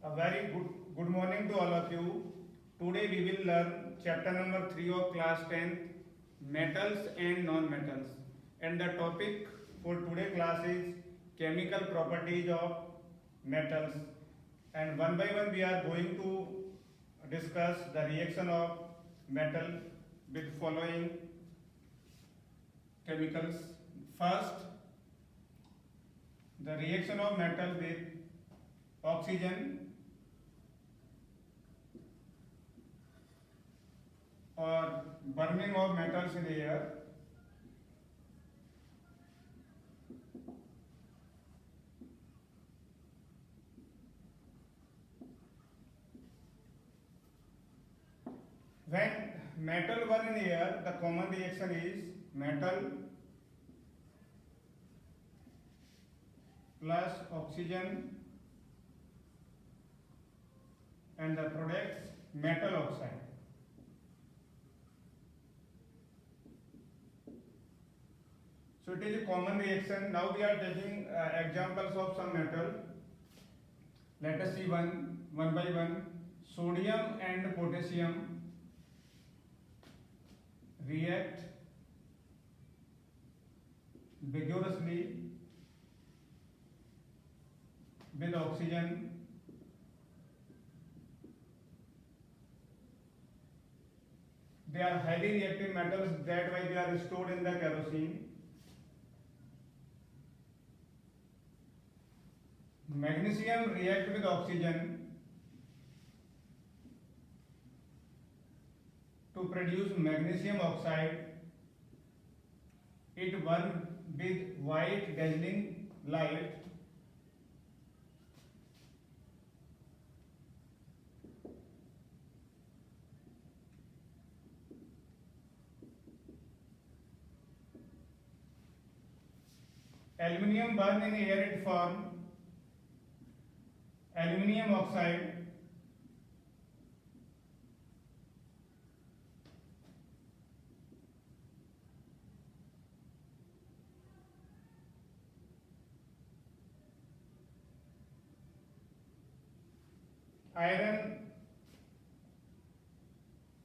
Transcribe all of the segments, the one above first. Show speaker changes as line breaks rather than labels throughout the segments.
A very good morning to all of you. Today we will learn chapter number 3 of class 10th, metals and non-metals. And the topic for today class is chemical properties of metals. And one by one we are going to discuss the reaction of metal with following chemicals. First, the reaction of metal with oxygen or burning of metals in the air. When metal burn in the air, the common reaction is metal plus oxygen and the products metal oxide. So it is a common reaction. Now we are taking examples of some metal. Let us see one by one. Sodium and potassium react vigorously with oxygen they are highly reactive metals, that why they are stored in the kerosene. Magnesium react with oxygen to produce magnesium oxide. It burns with white dazzling light. Aluminium burn in air, it form aluminium oxide. Iron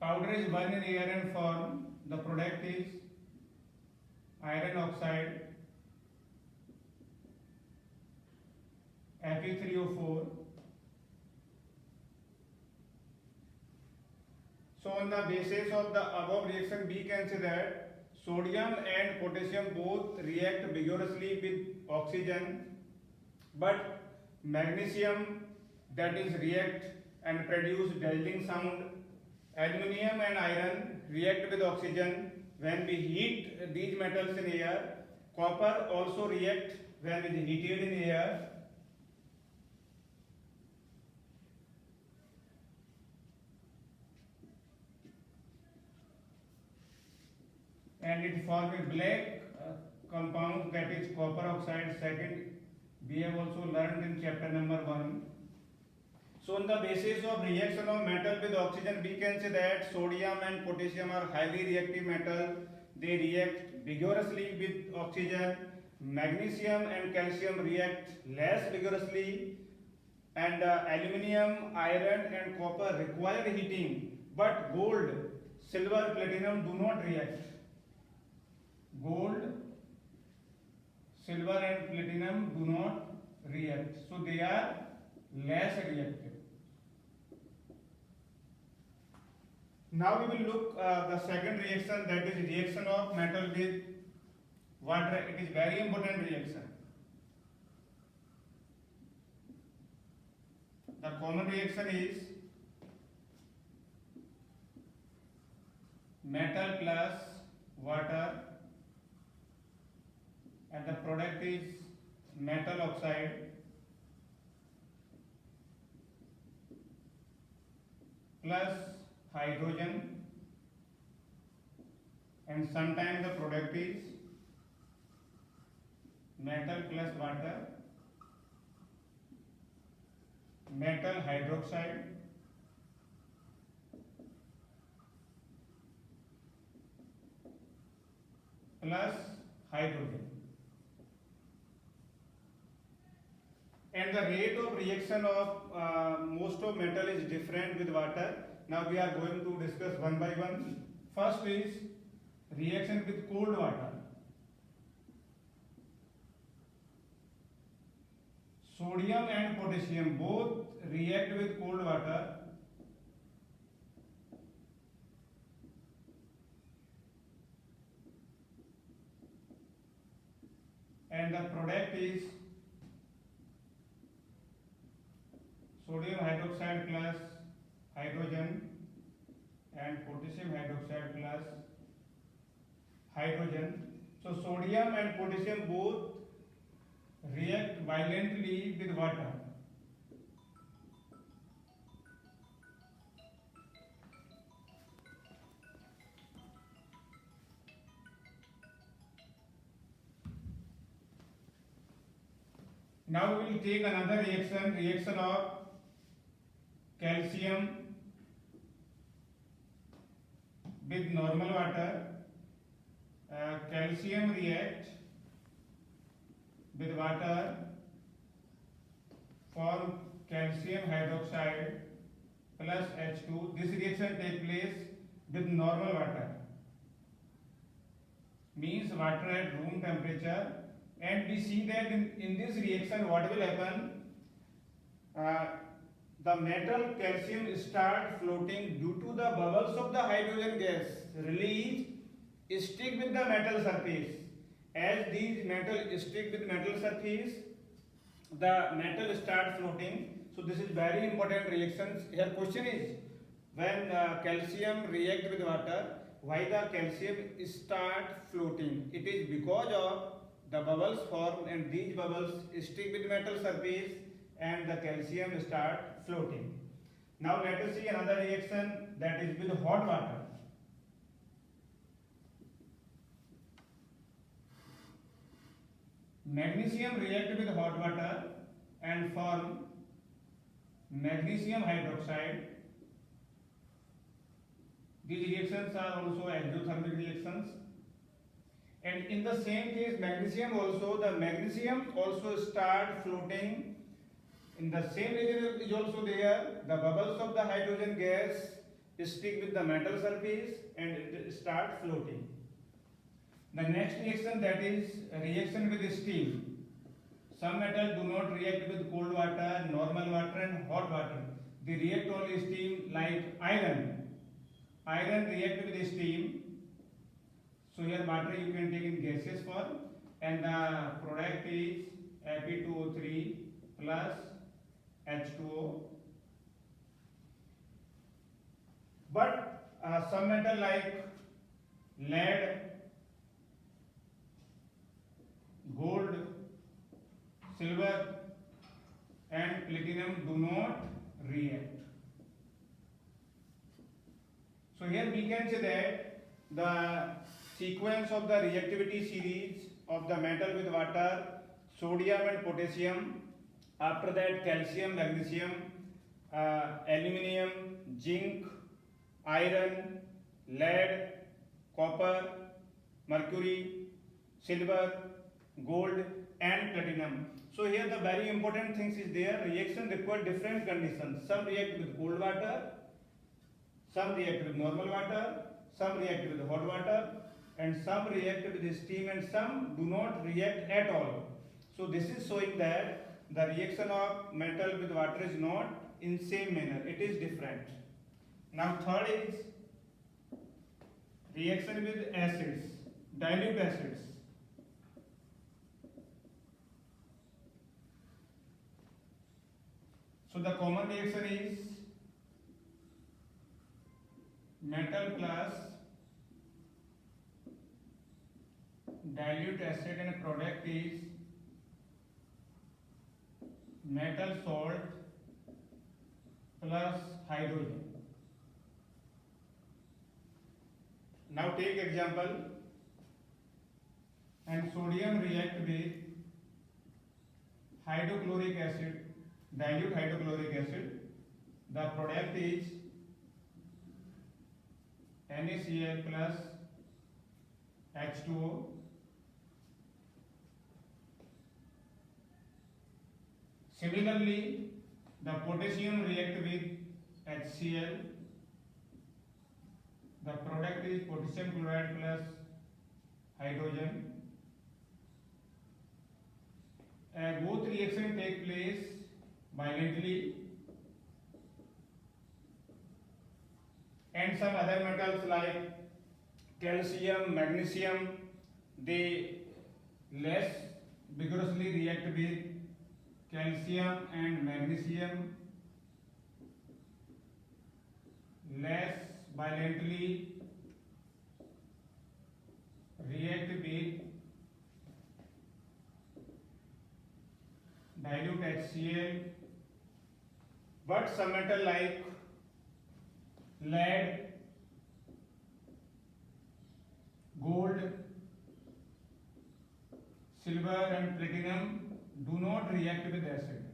powder is burned in air and form. The product is iron oxide, Fe3O4. So on the basis of the above reaction, we can say that sodium and potassium both react vigorously with oxygen, but magnesium, that is react and produce dazzling sound. Aluminium and iron react with oxygen when we heat these metals in air. Copper also react when it is heated in air. And it forms a black compound, that is copper oxide. Second, we have also learned in chapter number 1. So on the basis of reaction of metal with oxygen, we can say that sodium and potassium are highly reactive metal. They react vigorously with oxygen. Magnesium and calcium react less vigorously. And aluminium, iron and copper require heating, but gold, silver, platinum do not react. Gold, silver and platinum do not react, so they are less reactive. Now we will look the second reaction, that is reaction of metal with water. It is very important reaction. The common reaction is metal plus water and the product is metal oxide plus hydrogen, and sometimes the product is metal plus water, metal hydroxide plus hydrogen. and the rate of reaction of most of metal is different with water. Now we are going to discuss one by one. First is reaction with cold water. Sodium and potassium both react with cold water. And the product is sodium hydroxide plus hydrogen and potassium hydroxide plus hydrogen. So sodium and potassium both react violently with water. Now we will take another reaction of calcium with normal water. Calcium react with water, form calcium hydroxide plus H2. This reaction takes place with normal water, means water at room temperature. And we see that in this reaction what will happen, the metal calcium start floating due to the bubbles of the hydrogen gas released stick with the metal surface. As these metal stick with metal surface, the metal start floating. So this is very important reaction. Here question is, when calcium react with water, why the calcium start floating? It is because of the bubbles form, and these bubbles stick with metal surface and the calcium start floating. Now let us see another reaction, that is with hot water. Magnesium react with hot water and form magnesium hydroxide. These reactions are also exothermic reactions. And in the same case, magnesium also start floating. In the same region is also there. The bubbles of the hydrogen gas stick with the metal surface and it start floating. The next reaction, that is a reaction with steam. Some metals do not react with cold water, normal water and hot water. They react only steam, like iron. Iron react with steam. So here water you can take in gaseous form, and the product is Fe2O3 plus H2O. But some metal like lead, gold, silver and platinum do not react. So here we can say that the sequence of the reactivity series of the metal with water, sodium and potassium, after that calcium, magnesium, aluminium, zinc, iron, lead, copper, mercury, silver, gold and platinum. So here the very important things is there. Reaction require different conditions. Some react with cold water, some react with normal water, some react with hot water, and some react with steam, and some do not react at all. So this is showing that the reaction of metal with water is not in same manner, it is different. Now third is reaction with acids, dilute acids. So the common reaction is metal plus dilute acid, and product is metal salt plus hydrogen. Now take example, and sodium react with hydrochloric acid, dilute hydrochloric acid. The product is NaCl plus H2O. Similarly, the potassium react with HCl. The product is potassium chloride plus hydrogen. Both reactions take place violently, and some other metals like calcium, magnesium, they less vigorously react with calcium, and magnesium less violently react with dilute HCl. But some metal like lead, gold, silver and platinum do not react with acid.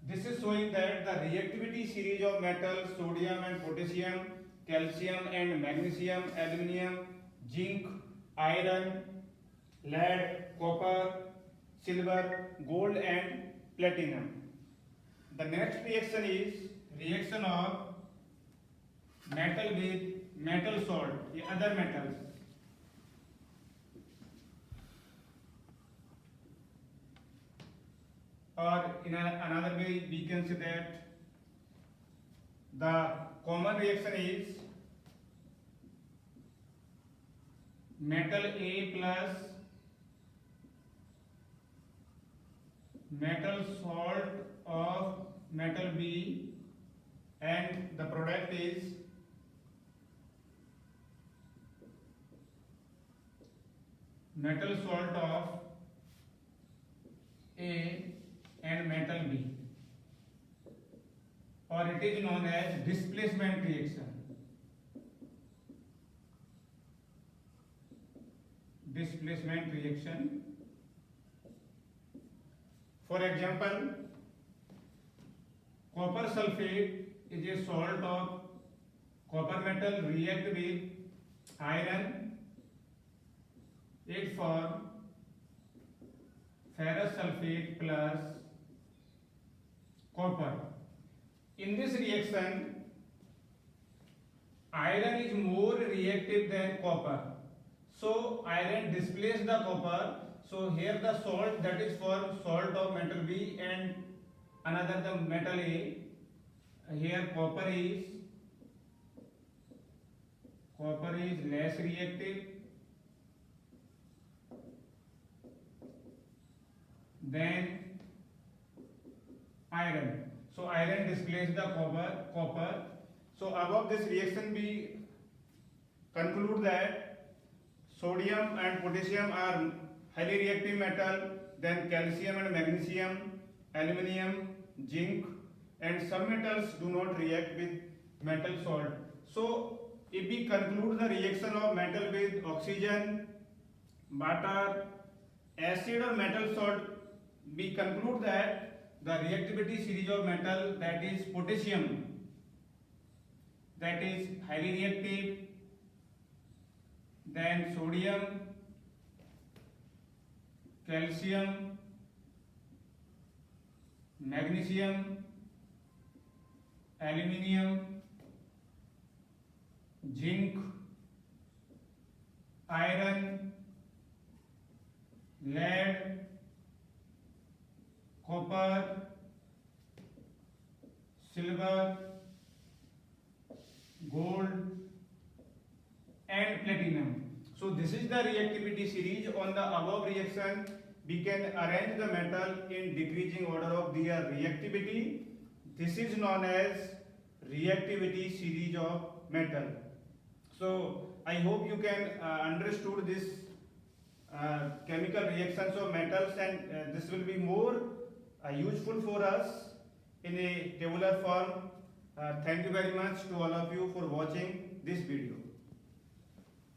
This is showing that the reactivity series of metals sodium and potassium, calcium and magnesium, aluminum, zinc, iron, lead, copper, silver, gold and platinum. The next reaction is reaction of metal with metal salt, other metals. Or in another way we can say that the common reaction is metal A plus metal salt of metal B, and the product is metal salt of A and metal B, or it is known as displacement reaction. Displacement reaction. For example, copper sulfate is a salt of copper metal react with iron, it form ferrous sulfate plus copper. In this reaction, iron is more reactive than copper, so iron displaces the copper. So here the salt that is for salt of metal B and another the metal A. Here copper is less reactive than iron. So iron displaces the copper. So above this reaction we conclude that sodium and potassium are highly reactive metal, then calcium and magnesium, aluminum, zinc, and some metals do not react with metal salt. So if we conclude the reaction of metal with oxygen, water, acid or metal salt, we conclude that the reactivity series of metal, that is potassium, that is highly reactive, then sodium, calcium, magnesium, aluminium, zinc, iron, lead, copper, silver, gold and platinum. So this is the reactivity series. On the above reaction, we can arrange the metal in decreasing order of their reactivity. This is known as reactivity series of metal. So I hope you can understood this chemical reactions of metals, and this will be more useful for us in a tabular form. Thank you very much to all of you for watching this video.